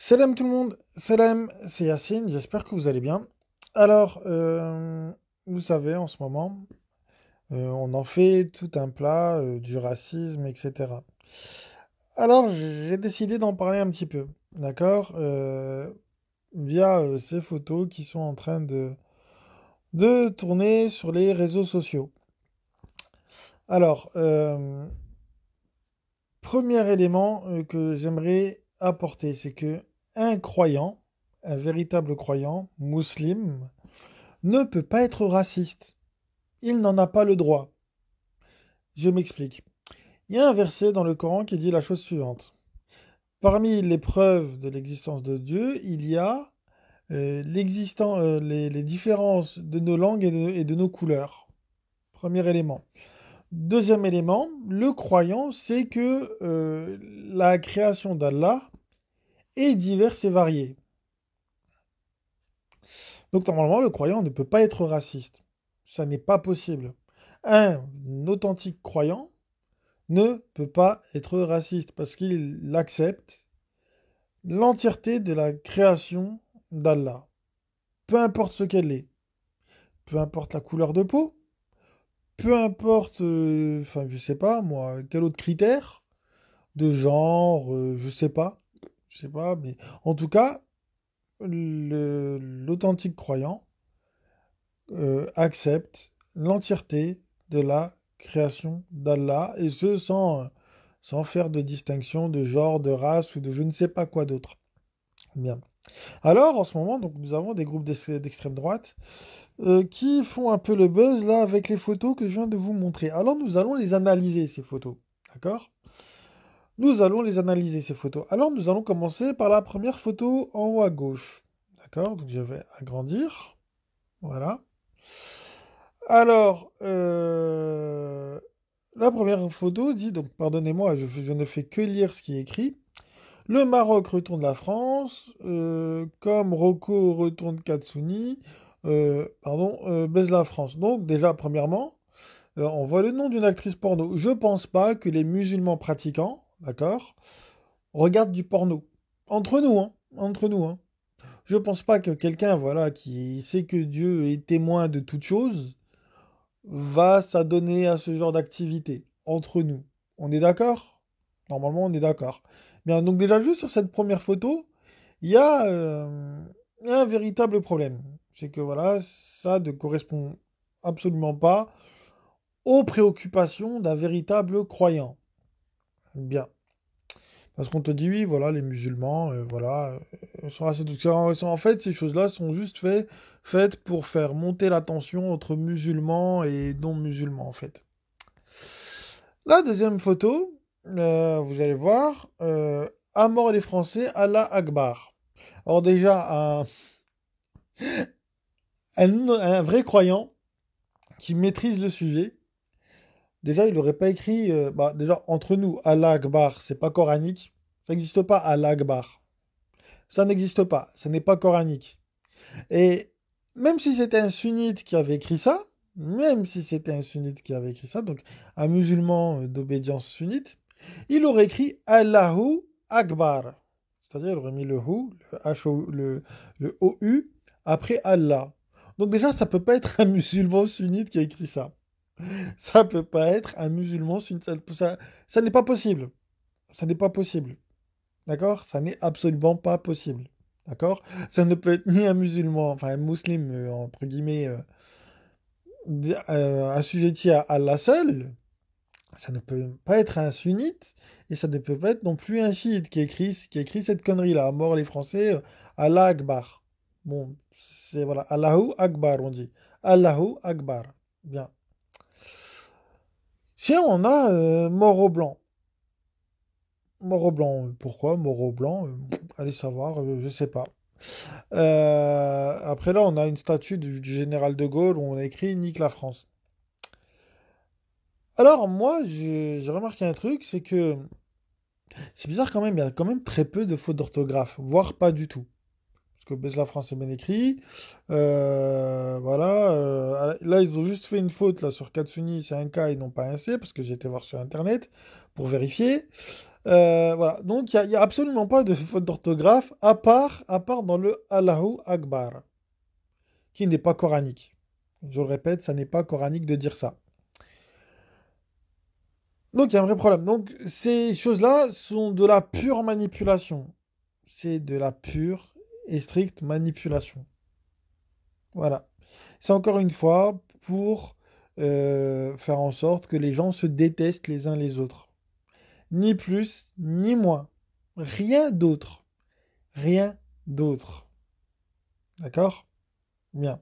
Salam tout le monde, salam, c'est Yacine, j'espère que vous allez bien. Alors, vous savez, en ce moment, on en fait tout un plat, du racisme, etc. Alors, j'ai décidé d'en parler un petit peu, d'accord? Via ces photos qui sont en train de tourner sur les réseaux sociaux. Alors, premier élément que j'aimerais apporter, c'est que un croyant, un véritable croyant, musulman, ne peut pas être raciste. Il n'en a pas le droit. Je m'explique. Il y a un verset dans le Coran qui dit la chose suivante. Parmi les preuves de l'existence de Dieu, il y a les différences de nos langues et de nos couleurs. Premier élément. Deuxième élément, le croyant sait que la création d'Allah est diverse et variée. Donc normalement, le croyant ne peut pas être raciste. Ça n'est pas possible. Un authentique croyant ne peut pas être raciste parce qu'il accepte l'entièreté de la création d'Allah, peu importe ce qu'elle est, peu importe la couleur de peau, peu importe, enfin je sais pas moi, quel autre critère de genre, je sais pas, mais en tout cas, l'authentique croyant accepte l'entièreté de la création d'Allah et ce sans faire de distinction de genre, de race ou de je ne sais pas quoi d'autre. Bien. Alors, en ce moment, donc, nous avons des groupes d'extrême droite qui font un peu le buzz là avec les photos que je viens de vous montrer. Alors, nous allons les analyser, ces photos. D'accord? Nous allons les analyser, ces photos. Alors, nous allons commencer par la première photo en haut à gauche. D'accord? Donc, je vais agrandir. Voilà. Alors, la première photo dit, donc pardonnez-moi, je ne fais que lire ce qui est écrit. Le Maroc retourne la France, comme Rocco retourne Katsuni, baise la France. Donc déjà, premièrement, on voit le nom d'une actrice porno. Je pense pas que les musulmans pratiquants, d'accord, regardent du porno. Entre nous, hein, entre nous, hein. Je pense pas que quelqu'un, voilà, qui sait que Dieu est témoin de toute chose, va s'adonner à ce genre d'activité. Entre nous. On est d'accord? Normalement, on est d'accord. Bien, donc déjà, juste sur cette première photo, il y a un véritable problème. C'est que voilà, ça ne correspond absolument pas aux préoccupations d'un véritable croyant. Bien. Parce qu'on te dit, oui, voilà, les musulmans, voilà, sont assez... En fait, ces choses-là sont juste faites pour faire monter la tension entre musulmans et non-musulmans, en fait. La deuxième photo, vous allez voir, à mort les Français, Allah Akbar. Alors déjà, un vrai croyant qui maîtrise le sujet, déjà, il n'aurait pas écrit, bah, déjà, entre nous, Allah Akbar, c'est pas coranique. Ça n'existe pas, Allah Akbar. Ça n'existe pas, ça n'est pas coranique. Et même si c'était un sunnite qui avait écrit ça, même si c'était un sunnite qui avait écrit ça, donc un musulman d'obédience sunnite, il aurait écrit Allahu Akbar. C'est-à-dire, il aurait mis le hu, le OU, après Allah. Donc déjà, ça peut pas être un musulman sunnite qui a écrit ça. Ça peut pas être un musulman sunnite. Ça n'est pas possible. Ça n'est pas possible. D'accord? Ça n'est absolument pas possible. D'accord? Ça ne peut être ni un musulman, enfin un musulman, entre guillemets, assujetti à Allah seul. Ça ne peut pas être un sunnite. Et ça ne peut pas être non plus un chiite qui a écrit cette connerie-là. À mort les Français, Allah Akbar. Bon, c'est voilà. Allahu Akbar, on dit. Allahu Akbar. Bien. Si on a Moro Blanc. Moro Blanc, pourquoi Moro Blanc? Allez savoir, je sais pas. Après là, on a une statue du général de Gaulle où on a écrit Nique la France. Alors moi, j'ai remarqué un truc, c'est que c'est bizarre quand même, il y a quand même très peu de fautes d'orthographe, voire pas du tout. Parce que Baise la France est bien écrit. Voilà. Là, ils ont juste fait une faute là sur Katsuni, c'est un K et non pas un C, parce que j'ai été voir sur Internet pour vérifier. Voilà. Donc, il y a absolument pas de faute d'orthographe, à part dans le Allahu Akbar, qui n'est pas coranique. Je le répète, ça n'est pas coranique de dire ça. Donc, il y a un vrai problème. Donc, ces choses-là sont de la pure manipulation. C'est de la pure et stricte manipulation. Voilà. C'est encore une fois pour faire en sorte que les gens se détestent les uns les autres. Ni plus, ni moins. Rien d'autre. Rien d'autre. D'accord? Bien.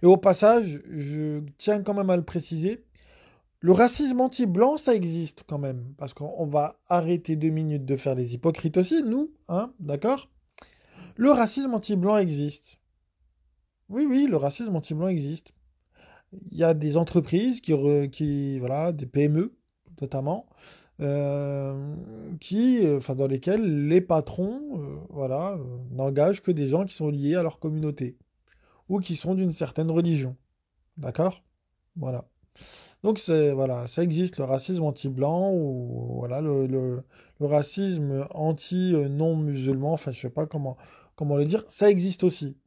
Et au passage, je tiens quand même à le préciser, le racisme anti-blanc, ça existe quand même. Parce qu'on va arrêter 2 minutes de faire les hypocrites aussi, nous, hein, d'accord? Le racisme anti-blanc existe. Oui, oui, le racisme anti-blanc existe. Il y a des entreprises voilà, des PME notamment, euh, enfin, dans lesquelles les patrons, voilà, n'engagent que des gens qui sont liés à leur communauté ou qui sont d'une certaine religion. D'accord? Voilà. Donc voilà, ça existe le racisme anti-blanc ou voilà le racisme anti-non musulman. Enfin, je sais pas comment le dire. Ça existe aussi.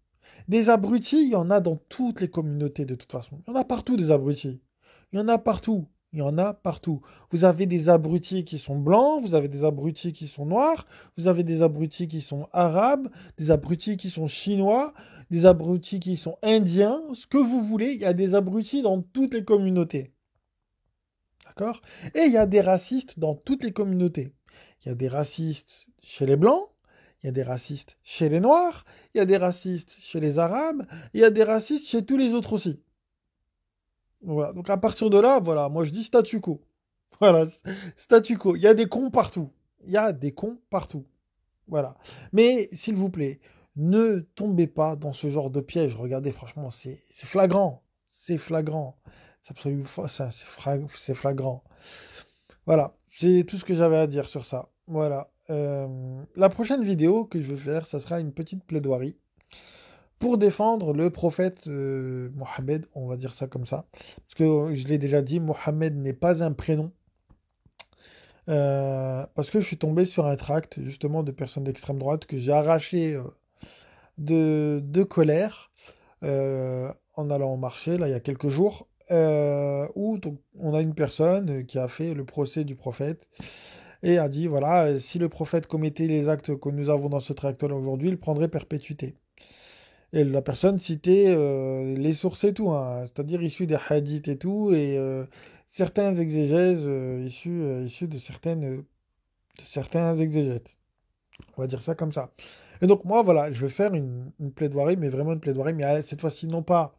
Des abrutis, il y en a dans toutes les communautés de toute façon. Il y en a partout des abrutis. Il y en a partout. Il y en a partout. Vous avez des abrutis qui sont blancs, vous avez des abrutis qui sont noirs, vous avez des abrutis qui sont arabes, des abrutis qui sont chinois, des abrutis qui sont indiens, ce que vous voulez, il y a des abrutis dans toutes les communautés. D'accord? Et il y a des racistes dans toutes les communautés. Il y a des racistes chez les blancs, il y a des racistes chez les noirs, il y a des racistes chez les arabes, il y a des racistes chez tous les autres aussi. Voilà. Donc à partir de là, voilà, moi je dis statu quo. Voilà, statu quo. Il y a des cons partout. Il y a des cons partout. Voilà. Mais s'il vous plaît, ne tombez pas dans ce genre de piège. Regardez, franchement, c'est flagrant. C'est flagrant. C'est absolument c'est flagrant. Voilà, c'est tout ce que j'avais à dire sur ça. Voilà. La prochaine vidéo que je vais faire, ça sera une petite plaidoirie pour défendre le prophète Mohammed, on va dire ça comme ça. Parce que je l'ai déjà dit, Mohammed n'est pas un prénom. Parce que je suis tombé sur un tract justement de personnes d'extrême droite que j'ai arraché de colère en allant au marché, là, il y a quelques jours, où donc, on a une personne qui a fait le procès du prophète et a dit, voilà, si le prophète commettait les actes que nous avons dans ce tract-là aujourd'hui, il prendrait perpétuité. Et la personne citait les sources et tout, hein, c'est-à-dire issus des hadiths et tout, et certains exégèses issus de certains exégètes. On va dire ça comme ça. Et donc moi, voilà, je vais faire une plaidoirie, mais vraiment une plaidoirie, mais cette fois-ci non pas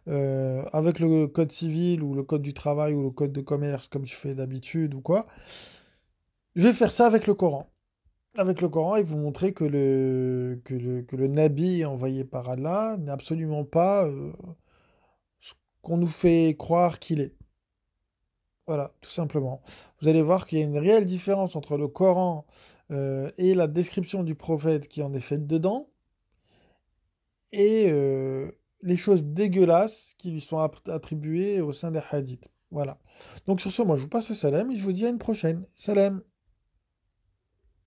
avec le code civil ou le code du travail ou le code de commerce comme je fais d'habitude ou quoi. Je vais faire ça avec le Coran. Avec le Coran et vous montrer que le Nabi envoyé par Allah n'est absolument pas ce qu'on nous fait croire qu'il est. Voilà, tout simplement. Vous allez voir qu'il y a une réelle différence entre le Coran et la description du prophète qui en est faite dedans et les choses dégueulasses qui lui sont attribuées au sein des hadiths. Voilà. Donc sur ce, moi je vous passe le salam et je vous dis à une prochaine. Salam.